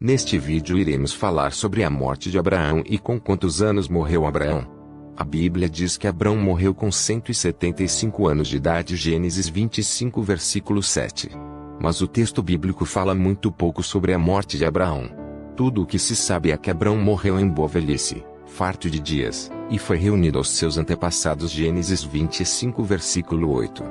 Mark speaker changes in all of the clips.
Speaker 1: Neste vídeo iremos falar sobre a morte de Abraão e com quantos anos morreu Abraão. A Bíblia diz que Abraão morreu com 175 anos de idade, Gênesis 25 versículo 7. Mas o texto bíblico fala muito pouco sobre a morte de Abraão. Tudo o que se sabe é que Abraão morreu em boa velhice, farto de dias, e foi reunido aos seus antepassados, Gênesis 25 versículo 8.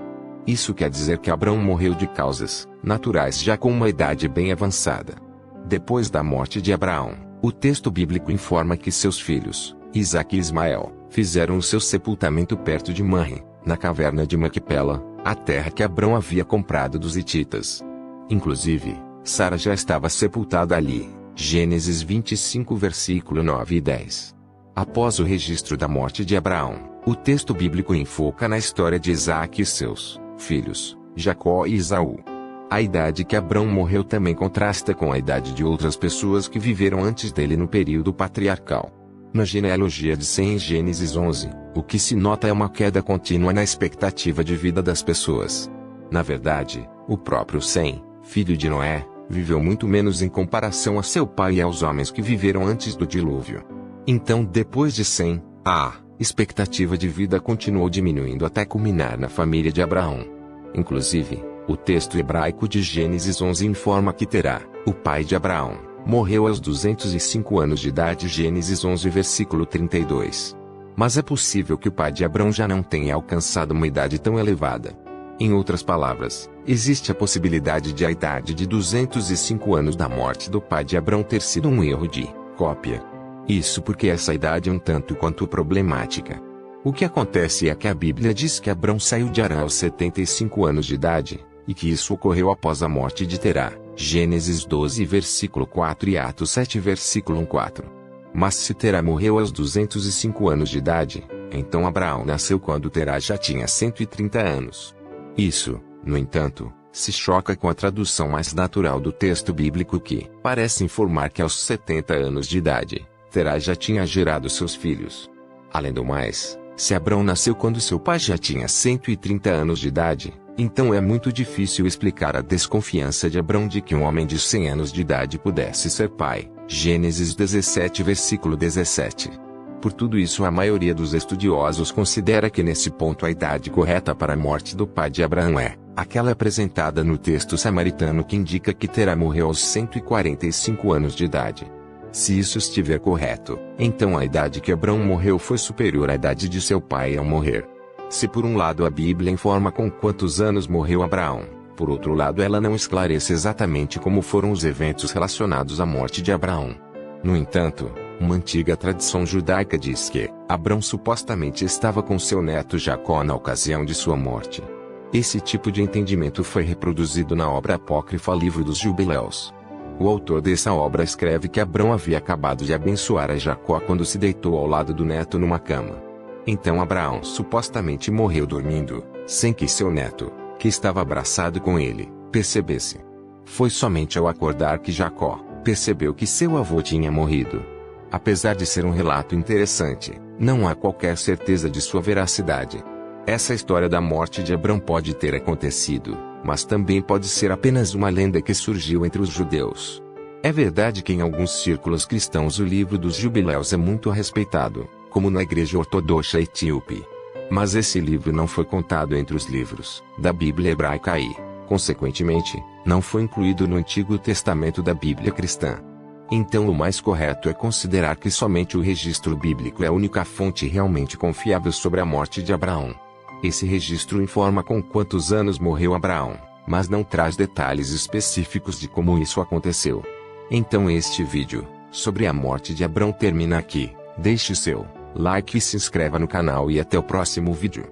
Speaker 1: Isso quer dizer que Abraão morreu de causas naturais já com uma idade bem avançada. Depois da morte de Abraão, o texto bíblico informa que seus filhos, Isaque e Ismael, fizeram o seu sepultamento perto de Manre, na caverna de Maquipela, a terra que Abraão havia comprado dos hititas. Inclusive, Sara já estava sepultada ali, Gênesis 25 versículo 9 e 10. Após o registro da morte de Abraão, o texto bíblico enfoca na história de Isaque e seus filhos, Jacó e Esaú. A idade que Abraão morreu também contrasta com a idade de outras pessoas que viveram antes dele no período patriarcal. Na genealogia de Sem em Gênesis 11, o que se nota é uma queda contínua na expectativa de vida das pessoas. Na verdade, o próprio Sem, filho de Noé, viveu muito menos em comparação a seu pai e aos homens que viveram antes do dilúvio. Então, depois de Sem, a expectativa de vida continuou diminuindo até culminar na família de Abraão. Inclusive, o texto hebraico de Gênesis 11 informa que Terá, o pai de Abraão, morreu aos 205 anos de idade, Gênesis 11 versículo 32. Mas é possível que o pai de Abraão já não tenha alcançado uma idade tão elevada. Em outras palavras, existe a possibilidade de a idade de 205 anos da morte do pai de Abraão ter sido um erro de cópia. Isso porque essa idade é um tanto quanto problemática. O que acontece é que a Bíblia diz que Abraão saiu de Harã aos 75 anos de idade, e que isso ocorreu após a morte de Terá, Gênesis 12 versículo 4 e Atos 7 versículo 4. Mas se Terá morreu aos 205 anos de idade, então Abraão nasceu quando Terá já tinha 130 anos. Isso, no entanto, se choca com a tradução mais natural do texto bíblico, que parece informar que aos 70 anos de idade, Terá já tinha gerado seus filhos. Além do mais, se Abraão nasceu quando seu pai já tinha 130 anos de idade, então é muito difícil explicar a desconfiança de Abraão de que um homem de 100 anos de idade pudesse ser pai, Gênesis 17 versículo 17. Por tudo isso, a maioria dos estudiosos considera que nesse ponto a idade correta para a morte do pai de Abraão é aquela apresentada no texto samaritano, que indica que Terá morreu aos 145 anos de idade. Se isso estiver correto, então a idade que Abraão morreu foi superior à idade de seu pai ao morrer. Se por um lado a Bíblia informa com quantos anos morreu Abraão, por outro lado ela não esclarece exatamente como foram os eventos relacionados à morte de Abraão. No entanto, uma antiga tradição judaica diz que Abraão supostamente estava com seu neto Jacó na ocasião de sua morte. Esse tipo de entendimento foi reproduzido na obra apócrifa Livro dos Jubileus. O autor dessa obra escreve que Abraão havia acabado de abençoar a Jacó quando se deitou ao lado do neto numa cama. Então Abraão supostamente morreu dormindo, sem que seu neto, que estava abraçado com ele, percebesse. Foi somente ao acordar que Jacó percebeu que seu avô tinha morrido. Apesar de ser um relato interessante, não há qualquer certeza de sua veracidade. Essa história da morte de Abraão pode ter acontecido, mas também pode ser apenas uma lenda que surgiu entre os judeus. É verdade que em alguns círculos cristãos o livro dos Jubileus é muito respeitado, como na Igreja Ortodoxa Etíope. Mas esse livro não foi contado entre os livros da Bíblia hebraica e, consequentemente, não foi incluído no Antigo Testamento da Bíblia cristã. Então o mais correto é considerar que somente o registro bíblico é a única fonte realmente confiável sobre a morte de Abraão. Esse registro informa com quantos anos morreu Abraão, mas não traz detalhes específicos de como isso aconteceu. Então este vídeo, sobre a morte de Abraão, termina aqui. Deixe seu like e se inscreva no canal e até o próximo vídeo.